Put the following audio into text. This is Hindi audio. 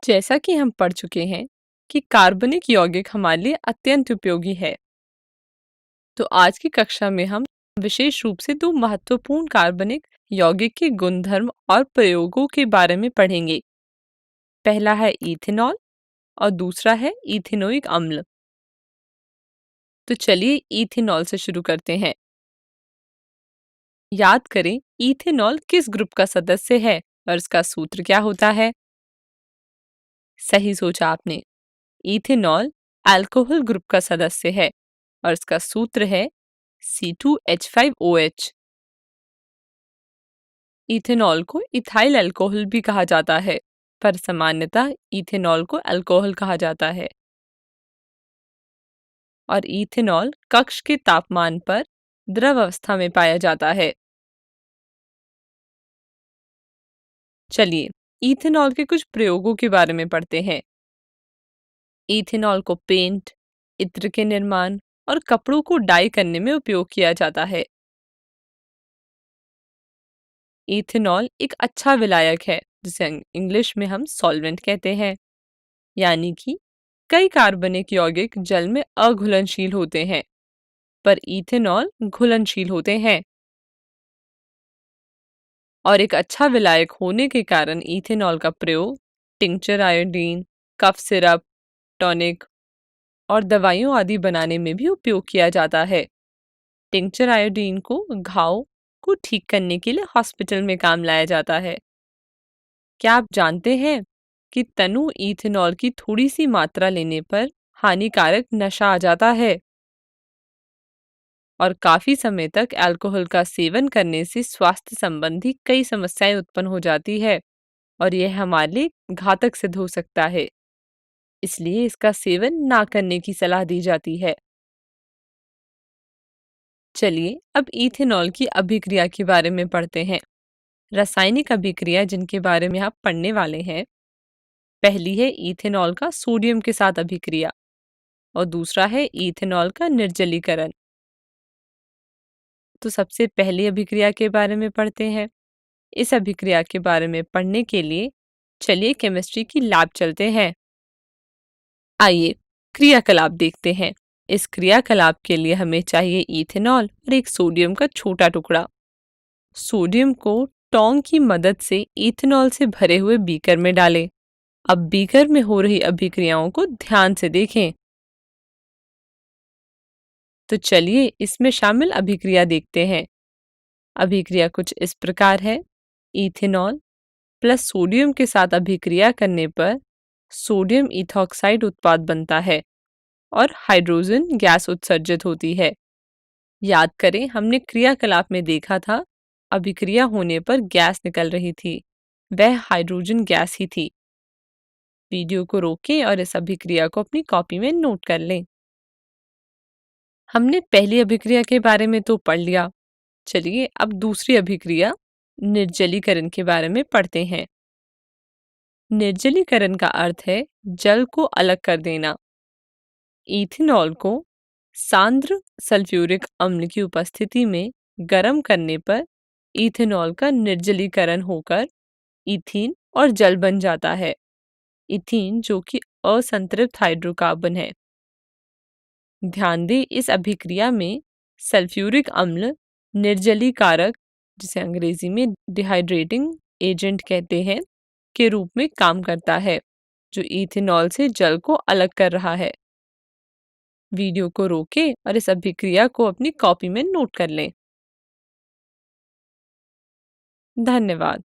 जैसा कि हम पढ़ चुके हैं कि कार्बनिक यौगिक हमारे लिए अत्यंत उपयोगी है, तो आज की कक्षा में हम विशेष रूप से दो महत्वपूर्ण कार्बनिक यौगिक के गुणधर्म और प्रयोगों के बारे में पढ़ेंगे। पहला है इथेनॉल और दूसरा है इथेनोइक अम्ल। तो चलिए इथेनॉल से शुरू करते हैं। याद करें, इथेनॉल किस ग्रुप का सदस्य है और इसका सूत्र क्या होता है? सही सोचा आपने। इथेनॉल अल्कोहल ग्रुप का सदस्य है और इसका सूत्र है C2H5OH। इथेनॉल को इथाइल अल्कोहल भी कहा जाता है, पर सामान्यतः इथेनॉल को अल्कोहल कहा जाता है। और इथेनॉल कक्ष के तापमान पर द्रव अवस्था में पाया जाता है। चलिए इथेनॉल के कुछ प्रयोगों के बारे में पढ़ते हैं। इथेनॉल को पेंट, इत्र के निर्माण और कपड़ों को डाई करने में उपयोग किया जाता है। इथेनॉल एक अच्छा विलायक है, जिसे इंग्लिश में हम सॉल्वेंट कहते हैं, यानी कि कई कार्बनिक यौगिक जल में अघुलनशील होते हैं, पर इथेनॉल घुलनशील होते हैं। और एक अच्छा विलायक होने के कारण इथेनॉल का प्रयोग tincture iodine, cough syrup, tonic और दवाइयों आदि बनाने में भी उपयोग किया जाता है। टिंचर आयोडीन को घाव को ठीक करने के लिए हॉस्पिटल में काम लाया जाता है। क्या आप जानते हैं कि तनु इथेनॉल की थोड़ी सी मात्रा लेने पर हानिकारक नशा आ जाता है? और काफी समय तक अल्कोहल का सेवन करने से स्वास्थ्य संबंधी कई समस्याएं उत्पन्न हो जाती है और यह हमारे लिए घातक सिद्ध हो सकता है। इसलिए इसका सेवन ना करने की सलाह दी जाती है। चलिए अब इथेनॉल की अभिक्रिया के बारे में पढ़ते हैं। रासायनिक अभिक्रिया जिनके बारे में आप पढ़ने वाले हैं, पहली है इथेनॉल का सोडियम के साथ अभिक्रिया और दूसरा है इथेनॉल का निर्जलीकरण। तो सबसे पहली अभिक्रिया के बारे में पढ़ते हैं। इस अभिक्रिया के बारे में पढ़ने के लिए चलिए केमिस्ट्री की लैब चलते हैं। आइए क्रियाकलाप देखते हैं। इस क्रियाकलाप के लिए हमें चाहिए इथेनॉल और एक सोडियम का छोटा टुकड़ा। सोडियम को टोंग की मदद से इथेनॉल से भरे हुए बीकर में डालें। अब बीकर में हो रही अभिक्रियाओं को ध्यान से देखें। तो चलिए इसमें शामिल अभिक्रिया देखते हैं। अभिक्रिया कुछ इस प्रकार है। इथेनॉल प्लस सोडियम के साथ अभिक्रिया करने पर सोडियम इथॉक्साइड उत्पाद बनता है और हाइड्रोजन गैस उत्सर्जित होती है। याद करें, हमने क्रियाकलाप में देखा था अभिक्रिया होने पर गैस निकल रही थी, वह हाइड्रोजन गैस ही थी। वीडियो को रोकें और इस अभिक्रिया को अपनी कॉपी में नोट कर लें। हमने पहली अभिक्रिया के बारे में तो पढ़ लिया। चलिए अब दूसरी अभिक्रिया निर्जलीकरण के बारे में पढ़ते हैं। निर्जलीकरण का अर्थ है जल को अलग कर देना। इथेनॉल को सांद्र सल्फ्यूरिक अम्ल की उपस्थिति में गर्म करने पर इथेनॉल का निर्जलीकरण होकर इथीन और जल बन जाता है। इथीन जो कि असंतृप्त हाइड्रोकार्बन है। ध्यान दें, इस अभिक्रिया में सल्फ्यूरिक अम्ल निर्जलीकारक, जिसे अंग्रेजी में डिहाइड्रेटिंग एजेंट कहते हैं, के रूप में काम करता है, जो इथेनॉल से जल को अलग कर रहा है। वीडियो को रोकें और इस अभिक्रिया को अपनी कॉपी में नोट कर लें। धन्यवाद।